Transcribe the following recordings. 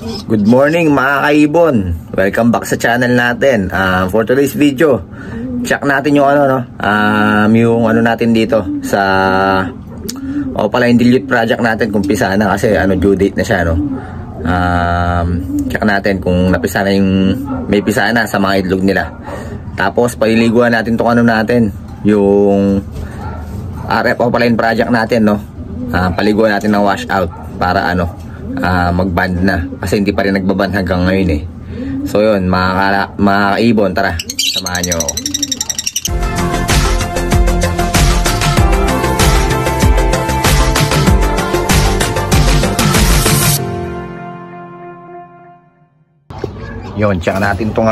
Good morning mga kaibon. Welcome back sa channel natin. For today's video, check natin yung yung natin dito sa Opaline Dilute project natin, kung pisa na kasi due date na siya, no. Check natin kung napisa na may pisa na sa mga itlog nila. Tapos paliliguan natin tong natin, yung RF Opaline project natin, no. Paliguan natin ng washout para mag-band na, kasi hindi pa rin nagbaband hanggang ngayon eh. So yun mga kaibon, tara samahan nyo ako. Yun, check natin tong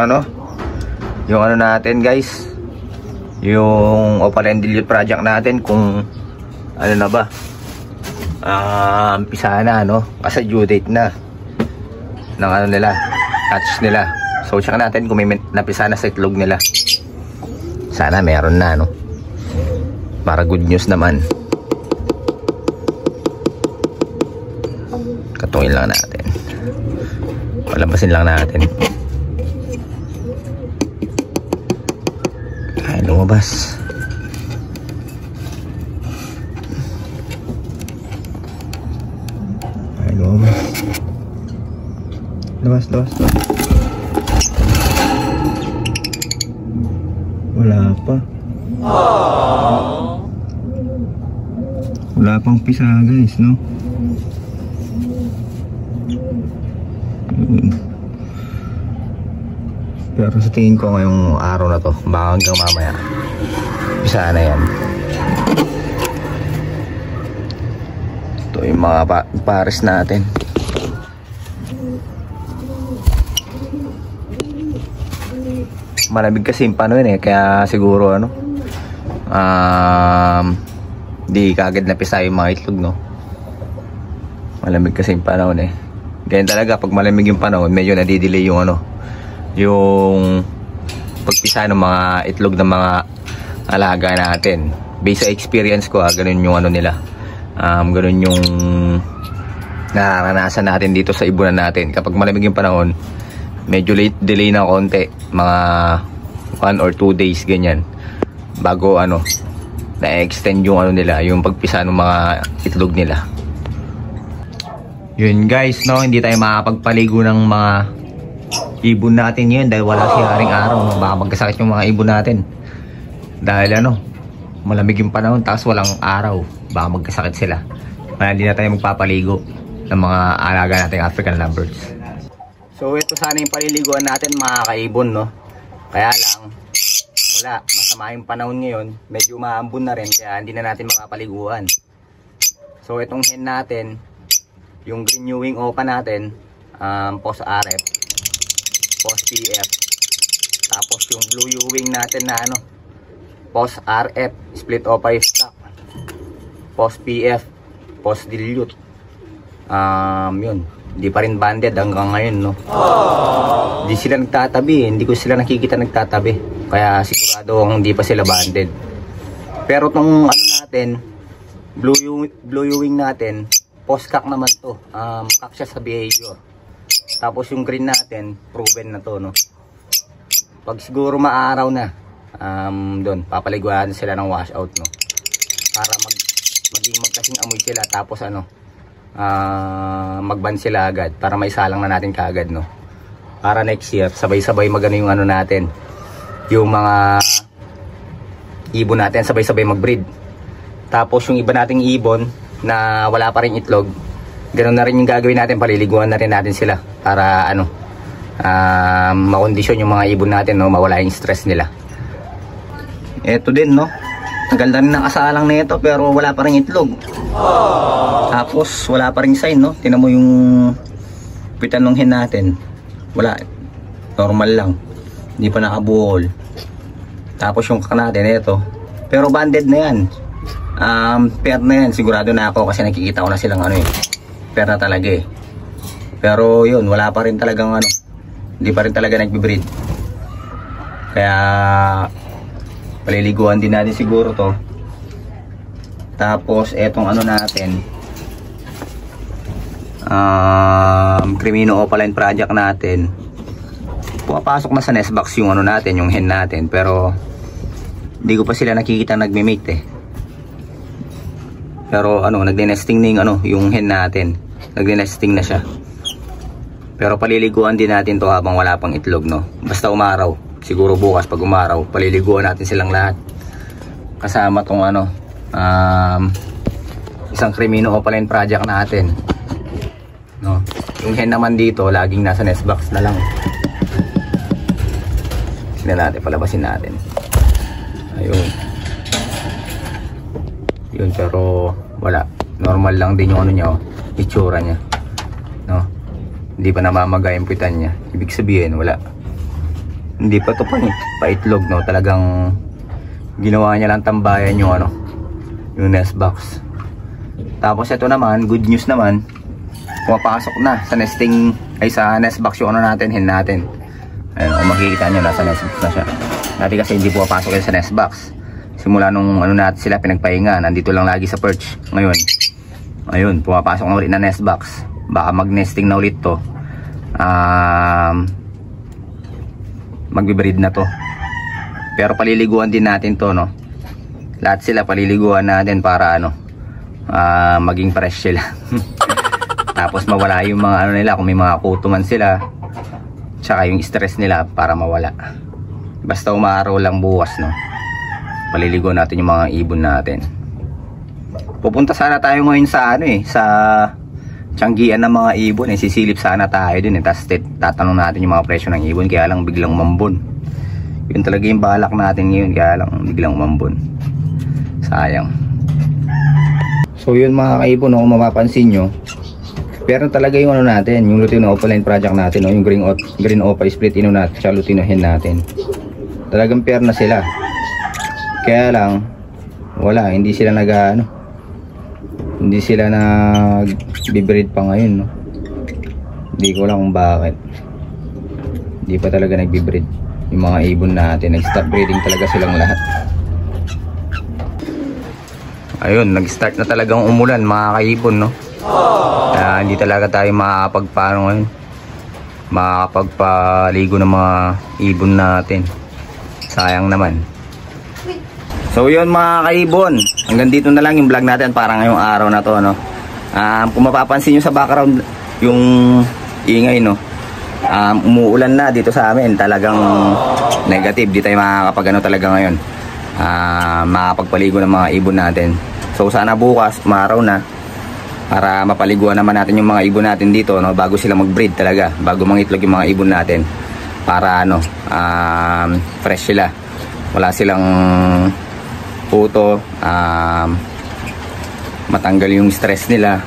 yung natin guys, yung Opaline Dilute project natin, kung na ba, pisa na, kasi due date na ng nila, hatch nila. So check natin kung may napisa na sa itlog nila. Sana meron na, para good news naman. Katungin lang natin, palabasin lang natin. Ay, lumabas. Labas. Wala pa. Wala pang pisa guys, no? Pero sa tingin ko ngayong araw na to, baka hanggang mamaya pisa na yan. Ito yung mga pares natin. Malamig kasi yung panahon kaya siguro di kagad napisa yung mga itlog, no. Malamig kasi yung panahon ganyan talaga pag malamig yung panahon, medyo nadidelay yung yung pagpisa ng mga itlog ng mga alaga natin. Based sa experience ko, ganun yung nila, ganun yung nararanasan natin dito sa ibunan natin. Kapag malamig yung panahon, medyo delay na konti, mga 1 or 2 days ganyan, bago na-extend yung nila, yung pagpisa ng mga itlog nila. Yun guys, no, hindi tayo makapagpaligo ng mga ibon natin yun dahil wala si haring araw, no? Baka magkasakit yung mga ibon natin dahil malamig yung panahon tapos walang araw, baka magkasakit sila. Kaya hindi na tayo magpapaligo ng mga alaga nating African lovebirds. So ito sana yung paliliguan natin mga kaibon, no. Kaya lang wala, masama yung panahon ngayon, medyo maambon na rin, kaya hindi na natin makapaliguan. So itong hen natin, yung green new wing opa natin, post RF, post PF, tapos yung blue wing natin na post RF, split opa stock, post PF, post dilute. Yun, hindi pa rin banded hanggang ngayon, no. Hindi sila nagtatabi, hindi ko sila nakikita nagtatabi, kaya sigurado hindi pa sila banded. Pero tong natin, blue wing natin, post cock naman to, cock siya sa behavior. Tapos yung green natin, proven na to, no. Pag siguro maaraw na, doon papaliguan sila ng washout, no, para maging magkasing amoy sila, tapos magban sila agad para may salang na natin kaagad, no, para next year sabay-sabay yung natin, yung mga ibon natin sabay-sabay mag-breed. Tapos yung iba nating ibon na wala pa rin itlog, ganoon na rin yung gagawin natin, paliliguan na rin natin sila para makondisyon yung mga ibon natin, no, mawala yung stress nila. Eto din, no, tagal na rin nakasalang na ito pero wala pa rin itlog. Tapos wala pa rin sign, no. Tingnan mo yung pitan ng hen natin, wala, normal lang, hindi pa nakabuhol. Tapos yung kak natin ito, pero banded na yan, pair na yan, sigurado na ako kasi nakikita ko na silang pair na talaga Pero yun, wala pa rin talagang hindi pa rin talaga nagbe-breed, kaya paliliguan din natin siguro to. Tapos etong natin, Crimino Opaline project natin, pumapasok na sa nest box yung ano natin, yung hen natin, pero hindi ko pa sila nakikita nagme-mate eh. Pero ano, nagde-nesting na yung ano, yung hen natin. Nagde-nesting na siya. Pero paliliguan din natin to habang wala pang itlog, no. Basta umaraw, siguro bukas pag umaraw, paliliguan natin silang lahat. Kasama tong ano, isang Crimino Opaline project natin, no. Yung hen naman dito, laging nasa nest box na lang. Sila natin, palabasin natin. Ayun. Yun, pero wala. Normal lang din yung ano niya, oh, itsura niya, no. Hindi pa namamaga yung puwitan niya. Ibig sabihin, wala. Hindi pa to pa-itlog, no. Talagang ginawa niya lang tambayan yung ano, yung nest box. Tapos ito naman, good news naman, pumapasok na sa nesting, ay sa nest box yung ano natin, hen natin. Ayun, kung makikita nyo, nasa nest box na siya. Dati kasi hindi pumapasok yun sa nest box. Simula nung ano natin sila pinagpahinga, nandito lang lagi sa perch. Ngayon, ayun, pumapasok na ulit na nest box. Baka mag-nesting na ulit to. Magbe-breed na to. Pero paliliguan din natin to, no. Lahat sila paliliguan natin para ano, maging fresh sila. Tapos mawala yung mga ano nila, kung may mga kutuman sila, tsaka yung stress nila para mawala. Basta umaraw lang bukas, no. Paliligo natin yung mga ibon natin. Pupunta sana tayo ngayon sa ano eh, sa tiyanggian ng mga ibon eh. Sisilip sana tayo dun eh. Tapos tatanong natin yung mga presyo ng ibon, kaya lang biglang umambon. Yun talaga yung balak natin ngayon, kaya lang biglang umambon. Sayang. So yun mga kaibon, no, kung mapapansin nyo, pero talaga yung ano natin, yung Lutino Opaline project natin, no, yung Green Opa split ino natin, tsaka Lutino hen natin. Talagang pair na sila. Kaya lang wala, hindi sila hindi sila nag-breed pa ngayon, no. Hindi ko lang kung bakit. Hindi pa talaga nag-breed yung mga ibon natin. Nag-stop breeding talaga silang lahat. Ayun, nag-start na talagang umulan mga kaibon, no. Kaya hindi talaga tayo makakapagpano ngayon, makakapagpaligo ng mga ibon natin. Sayang naman. So yun mga kaibon, hanggang dito na lang yung vlog natin para ngayong araw na to, no. Kung mapapansin nyo sa background yung ingay, no, umuulan na dito sa amin. Talagang negative, di tayo makakapag ano talaga ngayon, makakapagpaligo ng mga ibon natin. So sana bukas umaraw na para mapaliguan naman natin yung mga ibon natin dito, no, bago sila mag-breed talaga, bago mangitlog yung mga ibon natin, para ano, fresh sila, wala silang puto, matanggal yung stress nila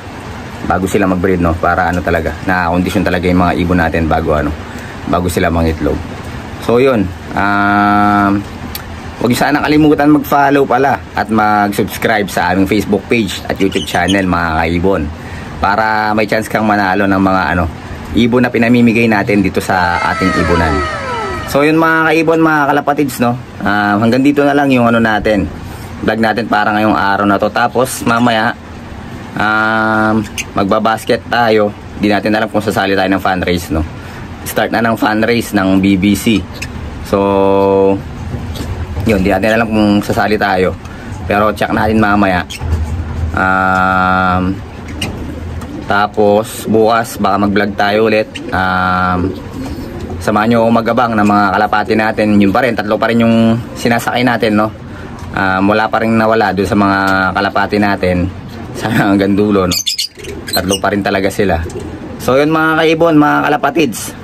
bago sila mag-breed, no, para ano talaga, na-condition talaga yung mga ibon natin bago sila mangitlog. So yun, huwag nyo sana kalimutan mag-follow pala at mag-subscribe sa aming Facebook page at YouTube channel mga kaibon, para may chance kang manalo ng mga ano, ibon na pinamimigay natin dito sa ating ibonan. So yun mga kaibon, mga kalapatids, no, hanggang dito na lang yung ano natin, vlog natin para ngayong araw na to. Tapos mamaya magbabasket tayo. Di natin alam kung sasali tayo ng fundraise, no. Start na ng fundraise ng BBC. So yun, di natin alam kung sasali tayo, pero check natin mamaya. Tapos bukas baka mag-vlog tayo ulit. Samahan nyo magabang ng mga kalapati natin. Yun pa rin, tatlo pa rin yung sinasakay natin, no. Wala pa rin nawala doon sa mga kalapati natin. Sana hanggang dulo, no. Tatlo pa rin talaga sila. So yun mga kaibon, mga kalapatids,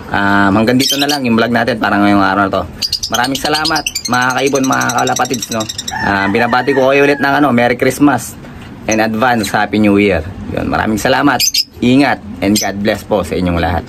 hanggang dito na lang yung vlog natin para ngayong araw na to. Maraming salamat mga kaibon, mga kalapatids, no. Binabati ko kayo ulit ng ano, Merry Christmas and advance Happy New Year. Yun, maraming salamat, ingat, and God bless po sa inyong lahat.